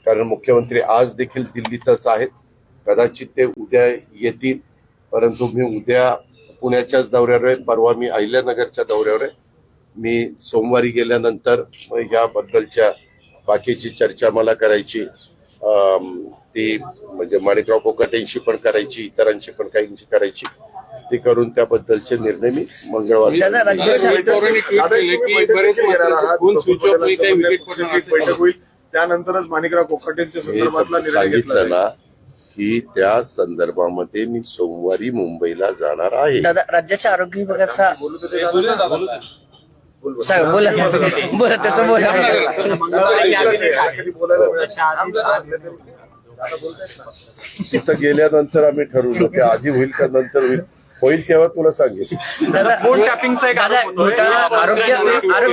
कारण मुख्यमंत्री आज देखील दिल्लीतच आहेत. कदाचित ते उद्या येतील, परंतु मी उद्या पुण्याच्याच दौऱ्यावर आहे, परवा मी अहिल्यानगरच्या दौऱ्यावर आहे. मी सोमवारी गेल्यानंतर याबद्दलच्या बाकीची चर्चा मला करायची, ती म्हणजे माणिकराव कोकाटेंशी पण करायची, इतरांशी पण काहींची करायची, ती करून त्याबद्दलचे निर्णय मी मंगळवारी. त्यानंतरच माणिकराव कोकाटेंच्या संदर्भातला निर्णय घेतला ना की त्या संदर्भामध्ये मी सोमवारी मुंबईला जाणार आहे. दादा, राज्याच्या आरोग्य विभागाचा तिथं गेल्यानंतर आम्ही ठरवलं की आधी होईल का नंतर होईल तेव्हा तुला सांगेल. आरोग्य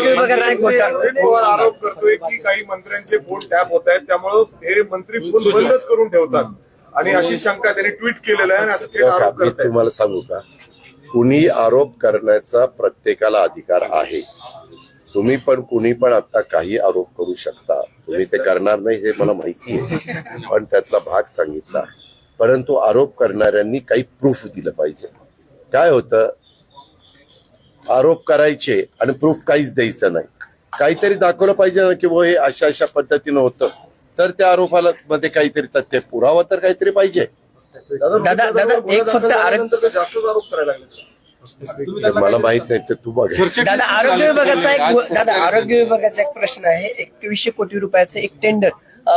विभागाचा एक घोटाळा आरोप करतोय की काही मंत्र्यांचे फोन टॅप होत आहेत, त्यामुळे हे मंत्री फोन बंदच करून ठेवतात आणि अशी शंका त्यांनी ट्विट केलेलं आहे आणि असं थेट आरोप मी करतायत. तुम्हाला सांगू का, कुणी आरोप करण्याचा प्रत्येकाला अधिकार आहे. तुम्ही पण कुणी पण आता काही आरोप करू शकता, तुम्ही ते करणार नाही हे मला माहिती आहे, पण त्यातला भाग सांगितला. परंतु आरोप करणाऱ्यांनी काही प्रूफ दिलं पाहिजे. काय होतं, आरोप करायचे आणि प्रूफ काहीच द्यायचं नाही. काहीतरी दाखवलं पाहिजे ना की हे अशा अशा पद्धतीनं होतं, तर त्या आरोपाला मध्ये काहीतरी तथ्य पुरावा तर काहीतरी पाहिजे. दादा एक फक्त जास्तच आरोप करायला लागले. मला माहित नाही, तर तू बघ. दादा, आरोग्य विभागाचा एक प्रश्न आहे. 2100 कोटी रुपयाचं एक टेंडर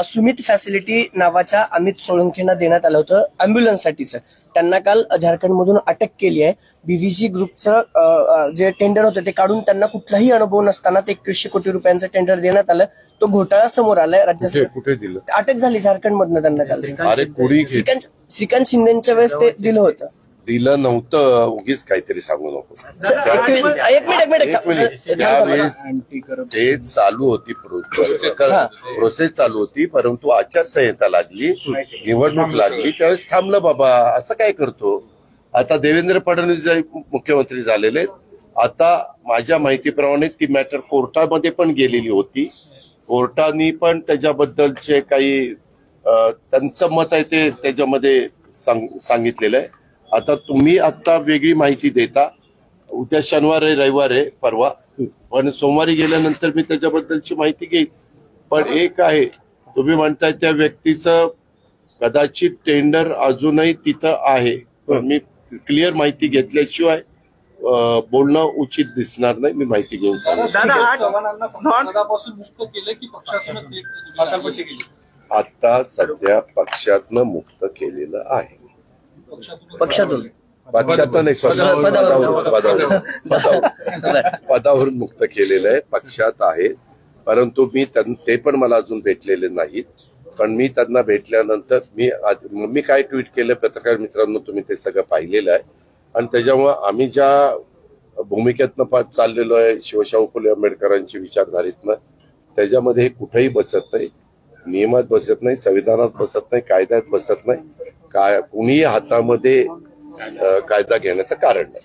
सुमित फॅसिलिटी नावाच्या अमित सोळंकेंना देण्यात आलं होतं अँब्युलन्ससाठीचं. त्यांना काल झारखंडमधून अटक केली आहे. बीव्हीजी ग्रुपचं जे टेंडर होतं ते काढून त्यांना कुठलाही अनुभव नसताना ते 2100 कोटी रुपयांचं टेंडर देण्यात आलं. तो घोटाळा समोर आलाय. राज्यात कुठे दिलं? अटक झाली झारखंडमधनं त्यांना काल. अरे कुणी श्रीकांत शिंदेच्या वेळेस ते दिलं होतं. दिलं नव्हतं, उगीच काहीतरी सांगू नको. एक मिनिट त्यावेळेस ते चालू होती प्रोसेस चालू होती, परंतु आचारसंहिता लागली, निवडणूक लागली, त्यावेळेस थांबलं. बाबा असं काय करतो. आता देवेंद्र फडणवीस मुख्यमंत्री झालेले, आता माझ्या माहितीप्रमाणे ती मॅटर कोर्टामध्ये पण गेलेली होती. कोर्टाने पण त्याच्याबद्दलचे काही त्यांचं मत आहे ते त्याच्यामध्ये सांगितलेलं आहे. आता तुम्ही आता वेगळी माहिती देता, उद्या शनिवार आहे, रविवार आहे, परवा, पण सोमवारी गेल्यानंतर मी त्याच्याबद्दलची माहिती घेईन. पण एक आहे, तुम्ही म्हणताय त्या व्यक्तीचं कदाचित टेंडर अजूनही तिथं आहे, पण मी क्लिअर माहिती घेतल्याशिवाय बोलणं उचित दिसणार नाही. मी माहिती घेऊन सांगतो. आता सध्या पक्षातनं मुक्त केलेलं आहे. पक्षातून नाही, पदावरून मुक्त केलेलं आहे. पक्षात आहे, परंतु ते पण मला अजून भेटलेले नाहीत. पण मी त्यांना भेटल्यानंतर मी काय ट्विट केलं, पत्रकार मित्रांनो तुम्ही ते सगळं पाहिलेलं आहे. आणि त्याच्यामुळे आम्ही ज्या भूमिकेतनं चाललेलो आहे, शिवशाहू फुले आंबेडकरांची विचारधारेतनं, त्याच्यामध्ये कुठेही बसत नाही, नियमात बसत नाही, संविधानात बसत नाही, कायद्यात बसत नाही. कुणीही हातामध्ये कायदा घेण्याचं कारण नाही.